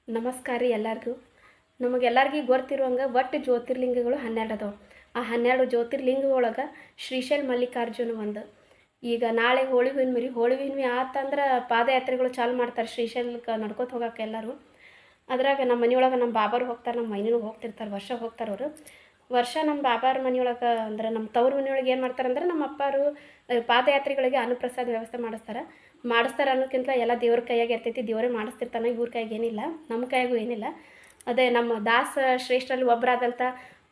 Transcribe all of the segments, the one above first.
ನಮಸ್ಕಾರ ರೀ ಎಲ್ಲರಿಗೂ. ನಮಗೆಲ್ಲರಿಗೂ ಗೊತ್ತಿರುವಂಗೆ ಒಟ್ಟು ಜ್ಯೋತಿರ್ಲಿಂಗಗಳು 12 ಅದಾವೆ. ಆ 12 ಜ್ಯೋತಿರ್ಲಿಂಗದೊಳಗೆ ಶ್ರೀಶೈಲ ಮಲ್ಲಿಕಾರ್ಜುನ ಒಂದು. ಈಗ ನಾಳೆ ಹೋಳಿ ಹುಣ್ಣಿಮೆ ರೀ. ಹೋಳಿ ಹುಣ್ಣಿಮೆ ಆತಂದ್ರೆ ಪಾದಯಾತ್ರೆಗಳು ಚಾಲು ಮಾಡ್ತಾರೆ ಶ್ರೀಶೈಲಕ್ಕೆ ನಡ್ಕೊತ ಹೋಗೋಕೆ ಎಲ್ಲರೂ. ಅದ್ರಾಗ ನಮ್ಮ ಮನೆಯೊಳಗೆ ನಮ್ಮ ಬಾಬಾರು ಹೋಗ್ತಾರೆ, ನಮ್ಮ ಮೈನಿನೂ ಹೋಗ್ತಿರ್ತಾರೆ, ವರ್ಷ ಹೋಗ್ತಾರೆ ಅವರು. ವರ್ಷ ನಮ್ಮ ಬಾಬಾರ ಮನೆಯೊಳಗೆ ಅಂದ್ರೆ ನಮ್ಮ ತವ್ರ ಮನೆಯೊಳಗೆ ಏನು ಮಾಡ್ತಾರಂದ್ರೆ ನಮ್ಮ ಅಪ್ಪಾರು ಪಾದಯಾತ್ರೆಗಳಿಗೆ ಅನ್ನಪ್ರಸಾದ ವ್ಯವಸ್ಥೆ ಮಾಡಿಸ್ತಾರೆ ಅನ್ನೋಕ್ಕಿಂತ ಎಲ್ಲ ದೇವ್ರ ಕೈಯಾಗೆ ಇರ್ತೈತಿ, ದೇವರೇ ಮಾಡಿಸ್ತಿರ್ತಾನೆ, ಇವ್ರ ಕೈಗೆ ಏನಿಲ್ಲ, ನಮ್ಮ ಕೈಯಾಗೂ ಏನಿಲ್ಲ. ಅದೇ ನಮ್ಮ ದಾಸ ಶ್ರೇಷ್ಠರಲ್ಲಿ ಒಬ್ಬರಾದಂಥ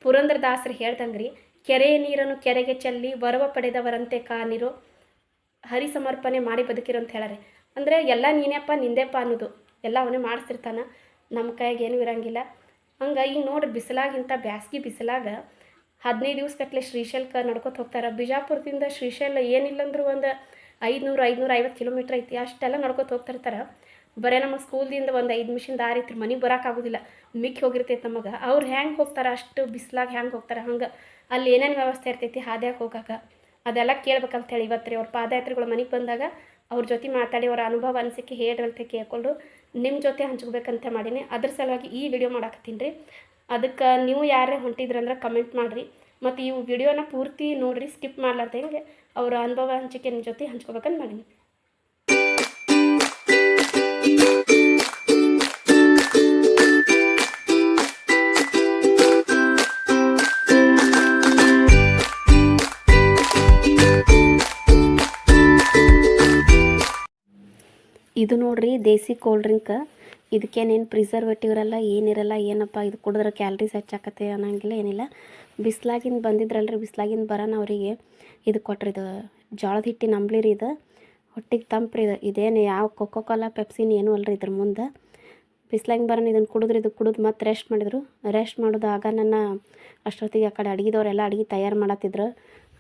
ಪುರಂದರ ದಾಸರು ಹೇಳ್ದಂಗೆ ರೀ, ಕೆರೆಯ ನೀರನ್ನು ಕೆರೆಗೆ ಚೆಲ್ಲಿ ವರವ ಪಡೆದವರಂತೆ ಕಾನಿರು ಹರಿ ಸಮರ್ಪಣೆ ಮಾಡಿ ಬದುಕಿರು ಅಂತ ಹೇಳಾರೆ. ಅಂದರೆ ಎಲ್ಲ ನೀನೇಪ್ಪ ನಿಂದೆಪ್ಪ ಅನ್ನೋದು, ಎಲ್ಲ ಅವನೇ ಮಾಡಿಸ್ತಿರ್ತಾನೆ, ನಮ್ಮ ಕೈಯಾಗೆ ಏನೂ ಇರೋಂಗಿಲ್ಲ. ಹಂಗೆ ಈಗ ನೋಡ್ರಿ, ಬಿಸಿಲಾಗಿಂತ ಬ್ಯಾಸ್ಗೆ ಬಿಸಿಲಾಗ 15 ದಿವಸಗಟ್ಟಲೆ ಶ್ರೀಶೈಲಕ್ಕೆ ನಡ್ಕೊತ ಹೋಗ್ತಾರೆ. ಬಿಜಾಪುರದಿಂದ ಶ್ರೀಶೈಲ ಏನಿಲ್ಲಂದ್ರೂ ಒಂದು 500-550 ಕಿಲೋಮೀಟ್ರ್ ಐತಿ, ಅಷ್ಟೆಲ್ಲ ನಡ್ಕೊತ ಹೋಗ್ತಿರ್ತಾರೆ. ಬರೀ ನಮಗೆ ಸ್ಕೂಲ್ದಿಂದ ಒಂದು 5 ನಿಮಿಷದ ದಾರಿ ಐತ್ರಿ, ಮನೆಗೆ ಬರೋಕ್ಕಾಗೋದಿಲ್ಲ, ಮಿಕ್ಕಿ ಹೋಗಿರ್ತೈತೆ ನಮಗೆ. ಅವ್ರು ಹೆಂಗೆ ಹೋಗ್ತಾರೆ, ಅಷ್ಟು ಬಿಸಿಲಾಗ ಹೆಂಗೆ ಹೋಗ್ತಾರೆ, ಹಂಗೆ ಅಲ್ಲಿ ಏನೇನು ವ್ಯವಸ್ಥೆ ಇರ್ತೈತಿ ಹಾದ್ಯಾಗ ಹೋಗೋಕೆ, ಅದೆಲ್ಲ ಕೇಳ್ಬೇಕಂತೇಳಿ ಇವತ್ತು ರೀ ಅವ್ರ ಪಾದಯಾತ್ರೆಗಳು ಮನೆಗೆ ಬಂದಾಗ ಅವ್ರ ಜೊತೆ ಮಾತಾಡಿ ಅವ್ರ ಅನುಭವ ಅನಿಸಿಕೆ ಹೇಳ್ರಂತೆ ಕೇಳ್ಕೊಂಡು ನಿಮ್ಮ ಜೊತೆ ಹಂಚ್ಕೋಬೇಕಂತ ಮಾಡೀನಿ. ಅದ್ರ ಸಲುವಾಗಿ ಈ ವಿಡಿಯೋ ಮಾಡಾಕತ್ತೀನಿ ರೀ. ಅದಕ್ಕೆ ನೀವು ಯಾರೇ ಹೊಂಟಿದ್ರಂದ್ರೆ ಕಮೆಂಟ್ ಮಾಡಿರಿ, ಮತ್ತು ಈ ವಿಡಿಯೋನ ಪೂರ್ತಿ ನೋಡಿರಿ, ಸ್ಕಿಪ್ ಮಾಡ್ಲಾರ್ದಂಗೆ ಅವರ ಅನುಭವ ಹಂಚಿಕೆ ನಿಮ್ಮ ಜೊತೆ ಹಂಚ್ಕೋಬೇಕಂತ ಮಾಡೀನಿ. ಇದು ನೋಡ್ರಿ ದೇಸಿ ಕೋಲ್ಡ್ ಡ್ರಿಂಕ್. ಇದಕ್ಕೇನೇನು ಪ್ರಿಸರ್ವೇಟಿವ್ ಇರಲ್ಲ, ಏನಿರಲ್ಲ. ಏನಪ್ಪ ಇದು ಕುಡಿದ್ರೆ ಕ್ಯಾಲ್ರೀಸ್ ಹೆಚ್ಚಾಕತ್ತೆ ಅನ್ನೋಂಗಿಲ್ಲ, ಏನಿಲ್ಲ. ಬಿಸ್ಲಾಗಿಂದ ಬಂದಿದ್ರಲ್ರಿ, ಬಿಸ್ಲಾಗಿಂದ ಬರೋಣ ಅವರಿಗೆ ಇದು ಕೊಟ್ರಿ. ಇದು ಜೋಳದ ಹಿಟ್ಟಿನ ಅಂಬ್ಲಿ ರೀ, ಇದು ಹೊಟ್ಟಿಗೆ ತಂಪ್ರಿ. ಇದೇನು ಯಾವ ಕೊಕೋ ಕೋಲಾ ಪೆಪ್ಸಿನ್ ಏನೂ ಅಲ್ರಿ ಇದ್ರ ಮುಂದೆ. ಬಿಸ್ಲಾಗಿಂದ ಬರೋಣ ಇದನ್ನು ಕುಡಿದ್ರಿ. ಇದು ಕುಡಿದು ಮತ್ತೆ ರೆಸ್ಟ್ ಮಾಡಿದ್ರು. ರೆಸ್ಟ್ ಮಾಡೋದು ಆಗ ನನ್ನ ಅಷ್ಟೊತ್ತಿಗೆ ಆ ಕಡೆ ಅಡುಗೆದವರೆಲ್ಲ ಅಡುಗೆ ತಯಾರು ಮಾಡತ್ತಿದ್ರು.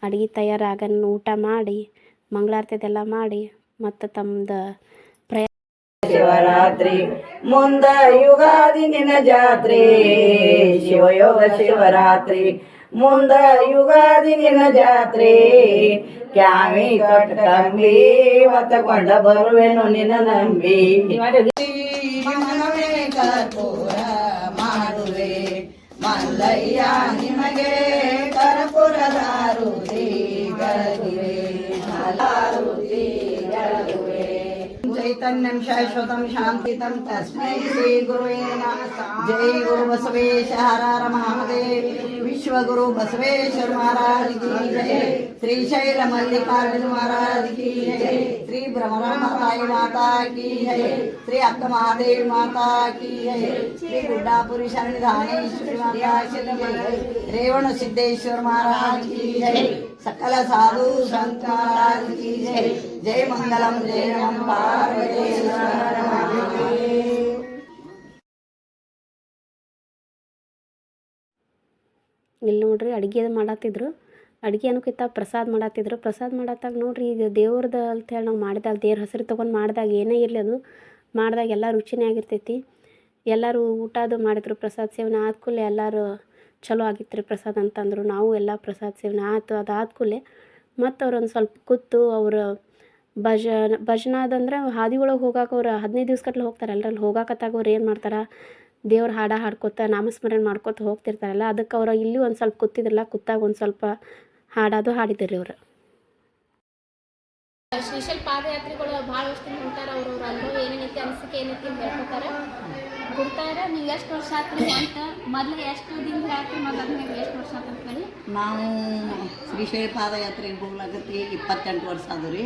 ಅಡುಗೆ ತಯಾರಾಗ ಊಟ ಮಾಡಿ ಮಂಗಳಾರತಿದೆಲ್ಲ ಮಾಡಿ ಮತ್ತು ತಮ್ಮದು ಶಿವರಾತ್ರಿ ಮುಂದ ಯುಗಾದಿ ನಿನ ಜಾತ್ರೆ, ಶಿವಯೋಗ ಶಿವರಾತ್ರಿ ಮುಂದ ಯುಗಾದಿ ನಿನ ಜಾತ್ರೆ, ಕ್ಯಾಮಿ ಕಟ್ಕಂಬಿ ಹೊತ್ತಕೊಂಡ ಬರುವೆನು ನಿನ್ನ ನಂಬಿ. ಮನವೇ ಕರ್ಪೂರ ಮಾಡುವೆ ಮಲ್ಲಯ್ಯ ನಿಮಗೆ ಕರ್ಪೂರದಾರುತಿ ಗರುವೆ ಹಲಾರುತಿ ಗರುವೆ. ಚೈತನ್ಯಂ ಶಾಶ್ವತಂ ಶಾಂತಿತಂ ತಸ್ಮೈ ಶ್ರೀ ಗುರುವೇ ನಮಃ. ಜೈ ಗುರು ಬಸವೇಶ ಹರ ಹರ ಮಹಾದೇವ. ವಿಶ್ವಗುರು ಬಸವೇಶ್ವರ ಮಹಾರಾಜ್ ಕಿ ಜೈ. ಶ್ರೀಶೈಲ ಮಲ್ಲಿಕಾರ್ಜುನ ಮಹಾರಾಜ್ ಕಿ ಜೈ. ಶ್ರೀ ಬ್ರಹ್ಮರಾಮಾಯಿ ಮಾತಾ ಕಿ ಜೈ. ಶ್ರೀ ಅಕ್ಕ ಮಹಾದೇವಿ ಮಾತಾ ಕಿ ಜೈ. ಶ್ರೀ ಗುಡ್ಡಾಪುರಿ ಶರಣಿಧಾನೇಶ್ವರಿ ಮಾತಾ ಕಿ ಜೈ. ರೇವಣ ಸಿದ್ದೇಶ್ವರ ಮಹಾರಾಜ್ ಕಿ ಜೈ. सकल साधु संत महाराज की जय. जय मंगलम जय नमः पार्वती ಇಲ್ಲಿ ನೋಡ್ರಿ ಅಡುಗೆ ಮಾಡತ್ತಿದ್ರು. ಅಡುಗೆ ಅನ್ನೋಕ್ಕಿಂತ ಪ್ರಸಾದ ಮಾಡತ್ತಿದ್ರು. ಪ್ರಸಾದ ಮಾಡತ್ತಾಗ ನೋಡ್ರಿ, ಈಗ ದೇವ್ರದ್ದು ಅಂತೇಳಿ ನಾವು ಮಾಡಿದಾಗ ದೇವ್ರ ಹೆಸರು ತೊಗೊಂಡು ಮಾಡಿದಾಗ ಏನೇ ಇರಲಿ ಅದು ಮಾಡಿದಾಗ ಎಲ್ಲ ರುಚಿನೇ ಆಗಿರ್ತೈತಿ. ಎಲ್ಲರೂ ಊಟ ಅದು ಮಾಡಿದ್ರು. ಪ್ರಸಾದ ಸೇವನೆ ಆದ ಕೂಡಲೇ ಎಲ್ಲರೂ ಚಲೋ ಆಗಿತ್ತು ರೀ ಪ್ರಸಾದ ಅಂತಂದರು. ನಾವು ಎಲ್ಲ ಪ್ರಸಾದ ಸೇವನೆ ಆಯ್ತು. ಅದಾದ ಕೂಡಲೇ ಮತ್ತು ಅವ್ರೊಂದು ಸ್ವಲ್ಪ ಕೂತು ಅವ್ರು ಭಜನಾದಂದ್ರೆ ಹಾದಿ ಒಳಗೆ ಹೋಗಾಕ ಅವ್ರು 15 ದಿವ್ಸಗಟ್ಲೆ ಹೋಗ್ತಾರಲ್ಲ, ಅಲ್ಲಿ ಹೋಗಾಕತ್ತಾಗ ಅವ್ರು ಏನು ಮಾಡ್ತಾರೆ, ದೇವ್ರ ಹಾಡು ಹಾಡ್ಕೊತ ನಾಮಸ್ಮರಣೆ ಮಾಡ್ಕೊತ ಹೋಗ್ತಿರ್ತಾರಲ್ಲ, ಅದಕ್ಕೆ ಅವ್ರು ಇಲ್ಲಿ ಒಂದು ಸ್ವಲ್ಪ ಕೂತಿದ್ರಲ್ಲ, ಕೂತಾಗ ಒಂದು ಸ್ವಲ್ಪ ಹಾಡೋದು ಹಾಡಿದ್ರಿ ಅವರು. ಶ್ರೀಶೈಲ ಪಾದಯಾತ್ರೆಗಳು ಭಾಳ ವರ್ಷದಿಂದ ಹೊಂಟಾರ. ಅವ್ರವ್ರ ಅನುಭವ ಏನೇನೈತಿ, ಅನಿಸಿಕೆ ಏನೈತಿ ಅಂತ ಹೇಳ್ಕೊತಾರೆ, ಬಿಡ್ತಾರೆ. ನೀವು ಎಷ್ಟು ವರ್ಷ ಆತ್ರಿ ಅಂತ ಮೊದಲು ಎಷ್ಟು ದಿನ ಆತ್ರಿ, ಮೊದಲು ಎಷ್ಟು ವರ್ಷ ಆತ ಅಂತ ಹೇಳಿ? ನಾವು ಶ್ರೀಶೈಲ ಪಾದಯಾತ್ರೆಗೆ ಹೋಗ್ಲಾಗತ್ತಿ 28 ವರ್ಷ ಆದವು ರೀ.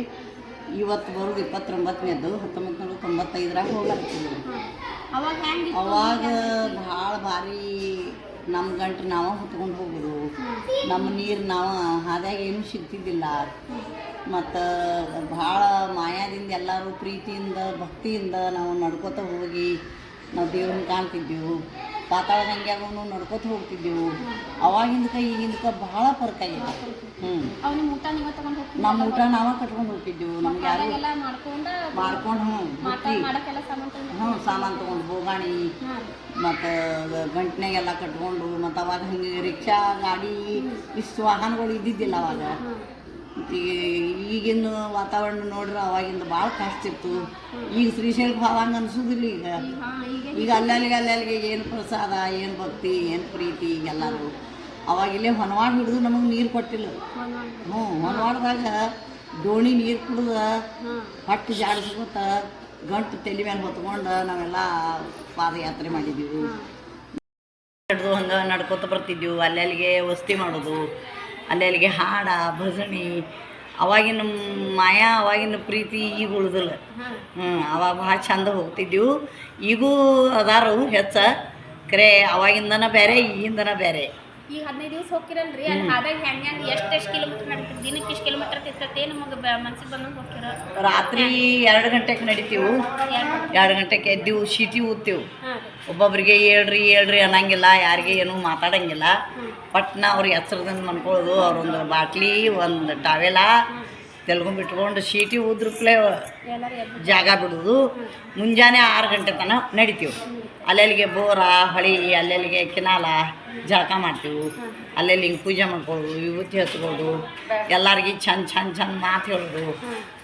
ಇವತ್ತು ಬರೋದು 29ನೇದು. 1995ರಾಗ ಹೋಗ್ಲಾಗ್ತೀವಿ. ಅವಾಗ ಹೆಂಗೆ? ಅವಾಗ ಭಾಳ ಭಾರಿ ನಮ್ಮ ಗಂಟು ನಾವು ಹೊತ್ಕೊಂಡು ಹೋಗೋದು, ನಮ್ಮ ನೀರು ನಾವು ಹಾದ್ಯಾಗ ಏನೂ ಸಿಗ್ತಿದ್ದಿಲ್ಲ. ಮತ್ತು ಭಾಳ ಮಾಯಾದಿಂದ ಎಲ್ಲರೂ ಪ್ರೀತಿಯಿಂದ ಭಕ್ತಿಯಿಂದ ನಾವು ನಡ್ಕೊತ ಹೋಗಿ ನಾವು ದೇವ್ರನ್ನ ಕಾಣ್ತಿದ್ದೆವು. ಪಾತಾಳ ಗಂಗ್ಯಾಗೂ ನಡ್ಕೊತ ಹೋಗ್ತಿದ್ದೆವು. ಅವಾಗಿಂದಕ್ಕೆ ಈಗಿಂದಕ್ಕೆ ಭಾಳ ಫರ್ಕ್ ಆಗೈತೆ. ನಮ್ಮ ಊಟ ನಾವೇ ಕಟ್ಕೊಂಡು ಹೋಗ್ತಿದ್ದೆವು. ನಮ್ಗೆ ಯಾರು ಮಾಡ್ಕೊಂಡು ಸಾಮಾನು ತೊಗೊಂಡು ಬೋಗಾಣಿ ಮತ್ತು ಗಂಟನೆಗೆಲ್ಲ ಕಟ್ಕೊಂಡು, ಮತ್ತು ಅವಾಗ ಹಿಂಗೆ ರಿಕ್ಷಾ ಗಾಡಿ ಇಷ್ಟು ವಾಹನಗಳು ಇದ್ದಿದ್ದಿಲ್ಲ. ಅವಾಗ ಈಗಿನ ವಾತಾವರಣ ನೋಡ್ರೆ ಅವಾಗಿಂದ ಭಾಳ ಕಷ್ಟ ಇತ್ತು. ಈಗ ಶ್ರೀಶೈಲಕ್ಕೆ ಹೋದಂಗೆ ಅನ್ಸೋದಿಲ್ಲ. ಈಗ ಅಲ್ಲಲ್ಲಿಗೆ ಏನು ಪ್ರಸಾದ, ಏನು ಭಕ್ತಿ, ಏನು ಪ್ರೀತಿ ಎಲ್ಲರೂ. ಅವಾಗಿಲ್ಲೇ ಹೊನವಾಡ ಹಿಡಿದು ನಮಗೆ ನೀರು ಕೊಟ್ಟಿಲ್ಲ. ಹೊನವಾಡದಾಗ ದೋಣಿ ನೀರು ಕುಡ್ದು ಹೊಟ್ಟೆ ಜಾಡಿಸ್ಕೊತ ಗಂಟು ತಲೆ ಮೇಲೆ ಹೊತ್ಕೊಂಡು ನಾವೆಲ್ಲ ಪಾದಯಾತ್ರೆ ಮಾಡಿದ್ದೀವಿ. ಹಿಡಿದು ಹಂಗೆ ನಡ್ಕೊತ ಬರ್ತಿದ್ದೀವಿ. ಅಲ್ಲಲ್ಲಿಗೆ ವಸ್ತಿ ಮಾಡೋದು, ಅಲ್ಲಲ್ಲಿಗೆ ಹಾಡ ಭಜನೆ. ಅವಾಗಿನ ಮಾಯಾ, ಅವಾಗಿನ ಪ್ರೀತಿ ಈಗ ಉಳಿದಿಲ್ಲ. ಅವಾಗ ಭಾಳ ಚಂದ ಹೋಗ್ತಿದ್ದೀವಿ. ಈಗೂ ಅದಾರು ಹೆಚ್ಚ ಕರೆ. ಅವಾಗಿಂದನ ಬೇರೆ, ಈಗಿಂದನ ಬೇರೆ. ಈಗ 15 ದಿವಸ ಹೋಗ್ತಿರಲ್ರಿ, ಅಲ್ಲಿ ಆದಾಗ ಹೆಂಗೆ ಎಷ್ಟು ಕಿಲೋಮೀಟರ್ ನಡೀತೀವಿ? ದಿನಕ್ಕೆ ಇಷ್ಟು ಕಿಲೋಮೀಟರ್ ತಿರ್ತೈತೆ ನಮಗೆ ಮನ್ಸಿಗೆ ಬಂದಂಗೆ ಹೋಗ್ತಿರ? ರಾತ್ರಿ 2 ಗಂಟೆಗೆ ನಡಿತೀವಿ. 2 ಗಂಟೆಗೆ ಎದ್ದೀವಿ, ಶೀಟಿ ಊದ್ತೀವಿ. ಒಬ್ಬೊಬ್ರಿಗೆ ಹೇಳ್ರಿ ಅನ್ನಂಗಿಲ್ಲ, ಯಾರಿಗೆ ಏನೂ ಮಾತಾಡಂಗಿಲ್ಲ. ಪಟ್ನ ಅವ್ರಿಗೆ ಎಚ್ಚರದಿಂದ ಮನ್ಕೊಳ್ಳೋದು. ಅವ್ರೊಂದು ಬಾಟ್ಲಿ, ಒಂದು ಟಾವೆಲ ತೆಲ್ಗೊಂಡ್ಬಿಟ್ಕೊಂಡು ಶೀಟಿ ಊದ್ರಪ್ಲೇ ಜಾಗ ಬಿಡೋದು. ಮುಂಜಾನೆ 6 ಗಂಟೆ ತನಕ ನಡಿತೀವಿ. ಅಲ್ಲೆಲ್ಲಿಗೆ ಬೋರ ಹೊಳಿ, ಅಲ್ಲೆಲ್ಲಿಗೆ ಕಿನಾಲ ಜಳಕ ಮಾಡ್ತೀವಿ. ಅಲ್ಲೆಲ್ಲಿ ಹಿಂಗೆ ಪೂಜೆ ಮಾಡ್ಕೊಳ್ಳೋದು, ವಿಭೂತಿ ಹಚ್ಕೊಳ್ಳೋದು, ಎಲ್ಲರಿಗೆ ಚಂದ ಮಾತು ಹೇಳೋದು.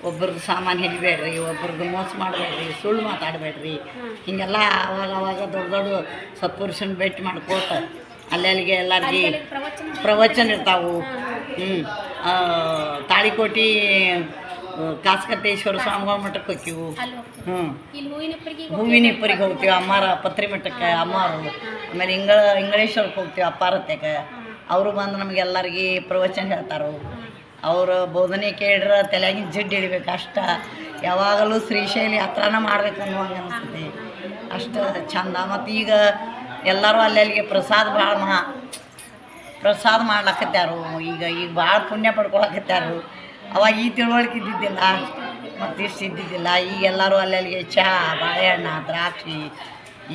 ಒಬ್ರದ್ದು ಸಾಮಾನು ಹಿಡಿಬೇಡ್ರಿ, ಒಬ್ರದ್ದು ಮೋಸ ಮಾಡಬೇಡ್ರಿ, ಸುಳ್ಳು ಮಾತಾಡಬೇಡ್ರಿ. ಹೀಗೆಲ್ಲ ಅವಾಗ ದೊಡ್ಡ ಸತ್ಪುರುಷನ ಭೇಟಿ ಮಾಡ್ಕೋತ ಅಲ್ಲೆಲ್ಲಿಗೆ ಎಲ್ಲರಿಗೆ ಪ್ರವಚನ ಇರ್ತಾವೆ. ತಾಳಿಕೋಟಿ ಕಾಸಕತ್ತೇಶ್ವರ ಸ್ವಾಮಿಗಳ ಮಠಕ್ಕೆ ಹೋಗ್ತೀವಿ. ಹೂವಿನ ಇಪ್ಪರಿಗೆ ಹೋಗ್ತೀವಿ. ಅಮ್ಮಾರ ಪತ್ರಿ ಮಠಕ್ಕೆ ಅಮ್ಮಾರು. ಆಮೇಲೆ ಇಂಗಳೇಶ್ವರಕ್ಕೆ ಹೋಗ್ತೀವಿ ಅಪ್ಪಾರತ್ಯಕ್ಕೆ. ಅವರು ಬಂದು ನಮಗೆಲ್ಲರಿಗೆ ಪ್ರವಚನ ಹೇಳ್ತಾರೆ. ಅವ್ರ ಬೋಧನೆ ಕೇಳಿದ್ರೆ ತಲೆಯಾಗಿನ ಜಿಡ್ಡು ಹಿಡಿಬೇಕು ಅಷ್ಟ. ಯಾವಾಗಲೂ ಶ್ರೀಶೈಲ ಯಾತ್ರಾನ ಮಾಡ್ಬೇಕು ಅನ್ನುವಂಗೆ ಅನಿಸ್ತದೆ. ಅಷ್ಟು ಚಂದ. ಮತ್ತು ಈಗ ಎಲ್ಲರೂ ಅಲ್ಲಲ್ಲಿಗೆ ಪ್ರಸಾದ ಮಾಡ್ಲಕತ್ಯಾರು. ಈಗ ಭಾಳ ಪುಣ್ಯ ಪಡ್ಕೊಳಕತ್ಯಾರು. ಅವಾಗ ಈ ತಿಳುವಳಿಕೆ ಇದ್ದಿದ್ದಿಲ್ಲ, ಮತ್ತು ಇಷ್ಟು ಇದ್ದಿದ್ದಿಲ್ಲ. ಈಗ ಎಲ್ಲರೂ ಅಲ್ಲಲ್ಲಿಗೆ ಚಹಾ, ಬಾಳೆಹಣ್ಣು, ದ್ರಾಕ್ಷಿ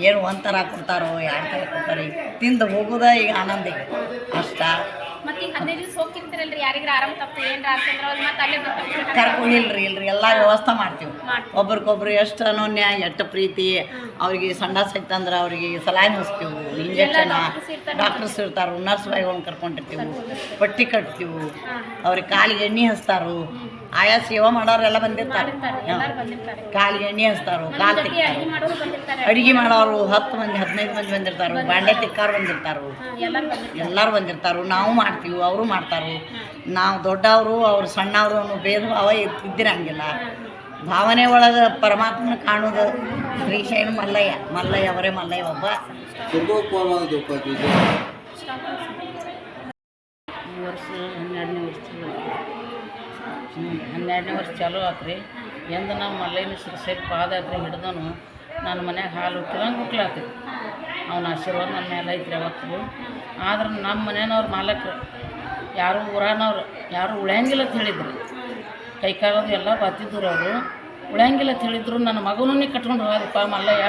ಏನು ಒಂಥರ ಕೊಡ್ತಾರೋ, 2 ಥರ ಕೊಡ್ತಾರೆ. ತಿಂದು ಹೋಗೋದ ಈಗ ಆನಂದ ಅಷ್ಟ. ಕರ್ಕೊಂಡಿಲ್ರಿ ಎಲ್ಲ ವ್ಯವಸ್ಥೆ ಮಾಡ್ತೀವಿ. ಒಬ್ರಿಗೊಬ್ರು ಎಷ್ಟು ಅನೋನ್ಯ, ಎಷ್ಟು ಪ್ರೀತಿ. ಅವ್ರಿಗೆ ಸಂಡಾಸ ಐತಂದ್ರೆ ಅವ್ರಿಗೆ ಸಲಾಯಿನ್ ಹಚ್ತೀವಿ, ಇಂಜೆಕ್ಷನ್. ಡಾಕ್ಟರ್ಸ್ ಇರ್ತಾರು, ನರ್ಸ್ ಬಾಯಿಗಳನ್ನ ಕರ್ಕೊಂಡಿರ್ತೀವಿ, ಪಟ್ಟಿ ಕಟ್ತೀವಿ. ಅವ್ರಿಗೆ ಕಾಲಿಗೆ ಎಣ್ಣೆ ಹಚ್ತಾರು. ಆಯಾ ಸೇವಾ ಮಾಡೋರೆಲ್ಲ ಬಂದಿರ್ತಾರೆ. ಕಾಲಿಗೆ ಎಣ್ಣೆ ಹಚ್ತಾರು, ಕಾಲು ತಿಕ್ತಾರು. ಅಡುಗೆ ಮಾಡೋರು 10 ಮಂದಿ 15 ಮಂದಿ ಬಂದಿರ್ತಾರು. ಬಾಂಡೆ ತಿಕ್ಕಾರು ಬಂದಿರ್ತಾರು. ಎಲ್ಲರೂ ಬಂದಿರ್ತಾರು. ನಾವು ಮಾಡ್ತೀವಿ, ಅವರು ಮಾಡ್ತಾರೆ. ನಾವು ದೊಡ್ಡವರು, ಅವ್ರು ಸಣ್ಣವರು ಅನ್ನೋ ಭೇದ ಭಾವ ಇದ್ದಿರಂಗಿಲ್ಲ. ಭಾವನೆ ಒಳಗೆ ಪರಮಾತ್ಮನ ಕಾಣೋದು ಶ್ರೀಶೈಲ ಮಲ್ಲಯ್ಯ ಅವರೇ ಮಲ್ಲಯ್ಯ ಒಬ್ಬ. ಈ ವರ್ಷ 12ನೇ ವರ್ಷ 12ನೇ ವರ್ಷ ಚಾಲೂ ಆತ್ರಿ. ಎಂದು ನಾವು ಮಲ್ಲಯ್ಯನ ಶ್ರೀಶೈಲ ಪಾದಯಾತ್ರೆ ಹಿಡ್ದನು ನನ್ನ ಮನ್ಯಾಗ ಹಾಲು ಉಕ್ಕಿದಂಗೆ ಉಕ್ಲಾತಿದ್ವಿ. ಅವನ ಆಶೀರ್ವಾದ ನನ್ನ ಮೇಲೆ ಐತ್ರಿ ಯಾವತ್ತು. ಆದ್ರೆ ನಮ್ಮ ಮನೆಯವ್ರು ಮಾಲಕರು ಯಾರು ಊರಾನವ್ರು ಯಾರು ಉಳಿಯಂಗಿಲ್ಲ ಅಂತ ಹೇಳಿದ್ರು. ಕೈಕಾಲದು ಎಲ್ಲ ಬರ್ತಿದ್ರು. ಅವರು ಉಳಿಯಂಗಿಲ್ಲ ಅಂತ ಹೇಳಿದ್ರು. ನನ್ನ ಮಗನೂ ಕಟ್ಕೊಂಡು ಹೋಗೋದಪ್ಪ ಮಲ್ಲಯ್ಯ.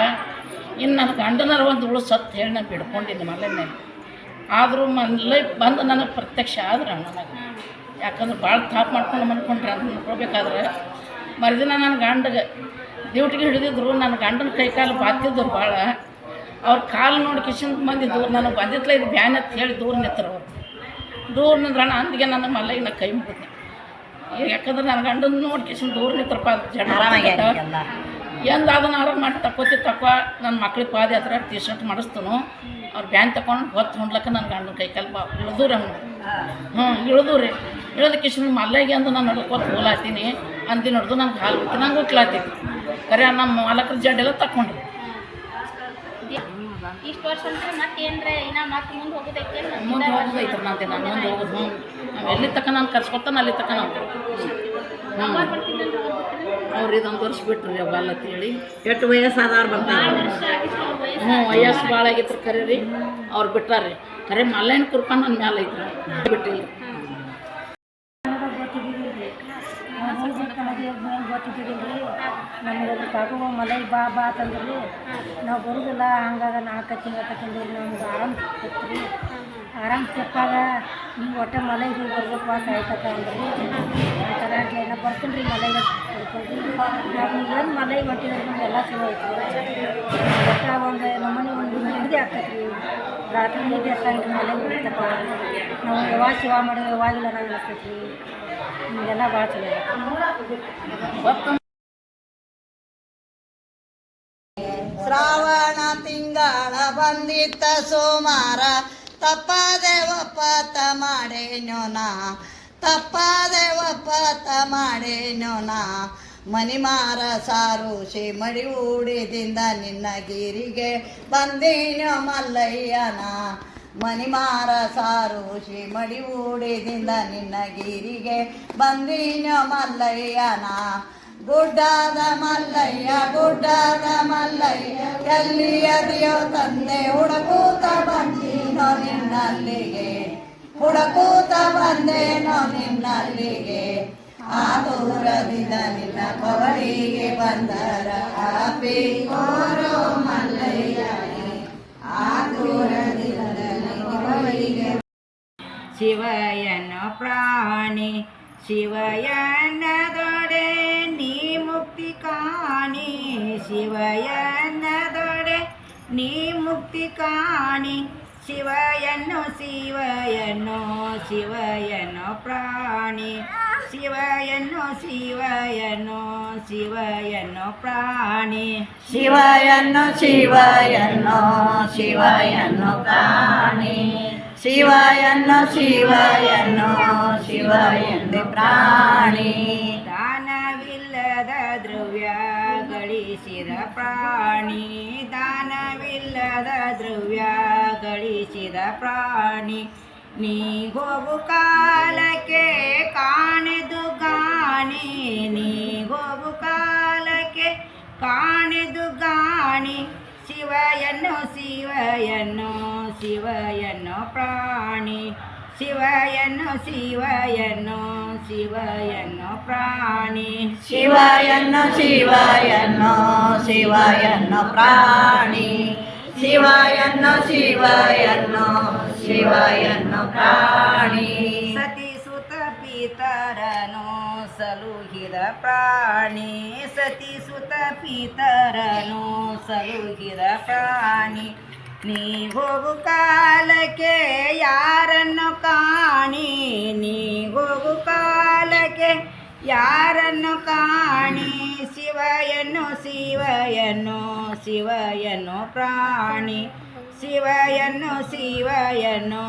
ಇನ್ನು ನನ್ನ ಗಂಡನಾರು ಒಂದು ಸತ್ತು ಹೇಳಿ ನಾನು ಬಿಡ್ಕೊಂಡಿದ್ದೆ ಮಲ್ಲಯ್ಯನ. ಆದರೂ ಮಲ್ಲಯ್ಯ ಬಂದು ನನಗೆ ಪ್ರತ್ಯಕ್ಷ ಆದ್ರೆ ನನಗೆ, ಯಾಕಂದ್ರೆ ಭಾಳ ತಾಪ್ ಮಾಡ್ಕೊಂಡು ಮನ್ಕೊಂಡ್ರೆ ಅಂತ ನೋಡ್ಬೇಕಾದ್ರೆ ಮರುದಿನ ನನ್ನ ಗಂಡಗೆ ಡ್ಯೂಟಿಗೆ ಹಿಡಿದಿದ್ರು. ನನ್ನ ಗಂಡನ ಕೈಕಾಲು ಬಾತಿದ್ರು ಭಾಳ. ಅವ್ರ ಕಾಲು ನೋಡಿ ಕಿಶನ್ ಮಂದಿ ದೂರ ನನಗೆ ಬಂದಿತ್ತಲ್ಲ ಇದು ಬ್ಯಾನ್ ಅಂತ ಹೇಳಿ ದೂರ ನಿಂತರು. ಅವರು ದೂರ ನಿಂದ್ರಣ ಅಂದಿಗೆ ನನ್ನ ಮಲ್ಲಯ್ಯನ ಕೈ ಮುಗಿದ್ದೆ. ಈಗ ಯಾಕಂದ್ರೆ ನನ್ನ ಗಂಡನ ನೋಡಿ ಕಿಶನ್ ದೂರ ನಿಂತ್ರಪ್ಪ ಎಂದು ಅದನ್ನು ಆರಾಮ ಮಾಡಿ ತಕ್ಕೋ ನನ್ನ ಮಕ್ಳಿಗೆ ಪಾದಯಾತ್ರೆ ಟಿ ಶರ್ಟ್ ಮಾಡಿಸ್ತನು. ಅವ್ರು ಬ್ಯಾನ್ ತಗೊಂಡು ಹೊತ್ತು ಹೊಂಡ್ಲಕ್ಕ ನನ್ನ ಗಂಡನ ಕೈಕಾಲು ಇಳಿದೂರಿ ಅವ್ನು ಇಳಿದೂರಿ. ಇಳಿದ ಕಿಶನ್ ಮಲ್ಲಯ್ಯಗೆ ಅಂದು ನಾನು ನಡ್ಕೊತ ಹೋಲಾತೀನಿ ಅಂದಿ ನೋಡ್ದು ನಂಗೆ ಹಾಲು ಬಿತ್ತು ನಂಗೆ ಉಕ್ಲಾತಿದ್ವಿ. ಕರೆ ನಮ್ಮ ಮಾಲಕರ ಜಡ್ಡೆಲ್ಲ ತಗೊಂಡ್ರಿ. ಇಷ್ಟು ವರ್ಷ ಮುಂದೆ ಹೋಗೋದೈತ್ರಿ. ನಾನು ಮುಂದೆ ಹೋಗೋದು ನಾವು ಎಲ್ಲಿ ತಕ್ಕ ನಾನು ಕರ್ಸ್ಕೊತಾನೆ ಅಲ್ಲಿ ತಕ್ಕ ನಾವು ಅವ್ರು ಇದೊಂದು ವರ್ಷ ಬಿಟ್ರಿ ಅವಲ್ಲ ಅಂತೇಳಿ. ಎಷ್ಟು ವಯಸ್ಸಾದವ್ರು ಬರ್ತಾರೆ. ವಯಸ್ಸು ಭಾಳ ಆಗಿತ್ತು ಕರೆ ರೀ. ಅವ್ರು ಬಿಟ್ಟಾರ್ರಿ. ಕರೆ ಮಲ್ಲಯ್ಯನ ಕೃಪಾ ನನ್ನ ಮ್ಯಾಲೆ ಐತ್ರಿ, ಬಿಟ್ಟಿಲ್ಲ. ಗೊತ್ತಿದ್ದೀರಿ ನಮಗೆ ಕಾಕು ಮಲೈ ಬಾ ಅಂತಂದ್ರಿ. ನಾವು ಬರೋದಿಲ್ಲ. ಹಂಗಾಗಿ 4 ತಿಂಗಳು ನಮ್ಗೆ ಆರಾಮ್ ಸಿಕ್ತ್ರಿ. ಆರಾಮ್ ಸಿಕ್ಕಾಗ ನೀವು ಒಟ್ಟೆ ಮಲೈಗೆ ಬರ್ಬೇಕು ವಾಸ ಆಯ್ತಕ್ಕ ಅಂದ್ರಿ. ಅಂತಾರೆ ಅಂತಲೇ ನಾ ಬರ್ತೀನಿ ರೀ ಮಲೈಗೆ ಕರ್ಕೊಂಡು. ನಾವು ಏನು ಮಲೈ ಹೊಟ್ಟಿದ್ರೆ ನಮಗೆಲ್ಲ ಚಲೋ ಐತಿ. ಒಟ್ಟು ಒಂದು ನಮ್ಮನೆ ಒಂದು ನಿಗದಿ ಆಗ್ತೈತಿ ರೀ. ರಾತ್ರಿ ನಿಗದಿ ಆಗ್ತಾಯಿಲ್ಲ ಮಲೈ ಬಿಡ್ತಕ್ಕ. ನಾವು ಯಾವಾಗ ಸೇವಾ ಮಾಡಿ ಯಾವಾಗಿಲ್ಲ ನಾವು ಅನಿಸ್ತೈತಿ ರೀ. ನಿಮಗೆಲ್ಲ ಭಾಳ ಚಲೋ ಆಗೈತೆ. ಶ್ರಾವಣ ತಿಂಗಳ ಬಂದಿತ್ತ ಸೋಮಾರ ತಪ್ಪದೆ ಒಪ್ಪತ್ತ ಮಾಡೇನೋ ನಾ ತಪ್ಪದೆ ಒಪ್ಪತ್ತ ಮಾಡೇನೋ ನಾ ಮಣಿಮಾರ ಸಾರುಷಿ ಮಡಿ ಊಡಿದಿಂದ ನಿನ್ನ ಗಿರಿಗೆ ಬಂದೀನೋ ಮಲ್ಲಯ್ಯನ ಮಣಿಮಾರ ಸಾರುಷಿ ಮಡಿ ಊಡಿದಿಂದ ನಿನ್ನ ಗಿರಿಗೆ ಬಂದೀನೋ ಮಲ್ಲಯ್ಯನ ಗುಡ್ಡದ ಮಲ್ಲಯ್ಯ ಎಲ್ಲಿಯದಿಯೋ ತಂದೆ ಹುಡುಕೂತ ಬಂದೀನೋ ನಿನ್ನಲ್ಲಿಗೆ ಹುಡುಕೂತ ಬಂದೇನೋ ನಿನ್ನಲ್ಲಿಗೆ ಆ ದೂರದಿಂದ ನಿನ್ನ ಕವಳಿಗೆ ಬಂದರ ಕಾಪಿ ಕೋರೋ ಮಲ್ಲಯ್ಯ ಆ ದೂರದಿಂದ ನಿನ್ನ ಕವಳಿಗೆ ಶಿವಯನ ಪ್ರಾಣಿ ಶಿವಯನದೊಡೆ ನೀ ಮುಕ್ತಿ ಕಾಣಿ ಶಿವಯನದೊಡೆ ನೀ ಮುಕ್ತಿ ಕಾಣಿ ಶಿವಯನು ಶಿವಯನು ಶಿವಯನು ಪ್ರಾಣಿ ಶಿವಯನು ಶಿವಯನು ಶಿವಯನು ಪ್ರಾಣಿ ಶಿವಯನು ಶಿವಯನು ಶಿವಯನು ಪ್ರಾಣಿ ಶಿವಯನು ಶಿವಯನು ಶಿವಯನು ಪ್ರಾಣಿ ದಾನವಿಲ್ಲದ ದ್ರವ್ಯ ಗಳಿಸಿದ ಪ್ರಾಣಿ ದಾನವಿಲ್ಲದ ದ್ರವ್ಯ ಗಳಿಸಿದ ಪ್ರಾಣಿ ನೀ ಹೋಗು ಕಾಲಕ್ಕೆ ಕಾಣೆದು ಗಾಣಿ ನೀ ಹೋಗು ಕಾಲಕ್ಕೆ ಕಾಣೆದು ಗಾಣಿ ಶಿವಯನು ಶಿವಯನು ಶಿವಯನು ಪ್ರಾಣಿ ಶಿವಯನು ಶಿವಯನು ಶಿವಯನು ಪ್ರಾಣಿ ಶಿವಯನು ಶಿವಯನು ಶಿವಯನು ಪ್ರಾಣಿ ಶಿವಯನು ಶಿವಯನು ಶಿವಯನು ಪ್ರಾಣಿ ಸತಿ ಸುತ ಪಿತರನು ಸಲುಹಿದ ಪ್ರಾಣಿ ಸತಿ ಸುತ ಪಿತರನು ಸಲುಹಿದ ಪ್ರಾಣಿ ನೀ ಹೋಗು ಕಾಲಕ್ಕೆ ಯಾರನ್ನು ಕಾಣಿ ನೀ ಹೋಗು ಕಾಲಕ್ಕೆ ಯಾರನ್ನು ಕಾಣಿ ಶಿವಯನು ಶಿವಯನು ಶಿವಯನು ಪ್ರಾಣಿ ಶಿವಯನು ಶಿವಯನು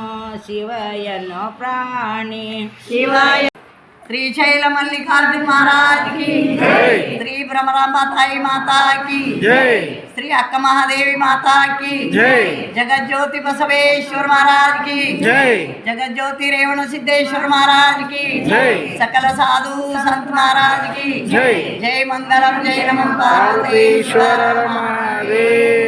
ಶಿವಯನು ಪ್ರಾಣಿ ಶಿವಾಯ श्रीशैल मल्लिकार्जुन महाराज की जय श्री ब्रह्मरांबा ताई माता की जय श्री अक्क महादेवी माता की जय जगत ज्योति बसवेश्वर महाराज की जय जगत ज्योति रेवण सिद्धेश्वर महाराज की जय सकल साधु संत महाराज की जय जय मंगलम जय नमः पार्वतीश्वर महादेव।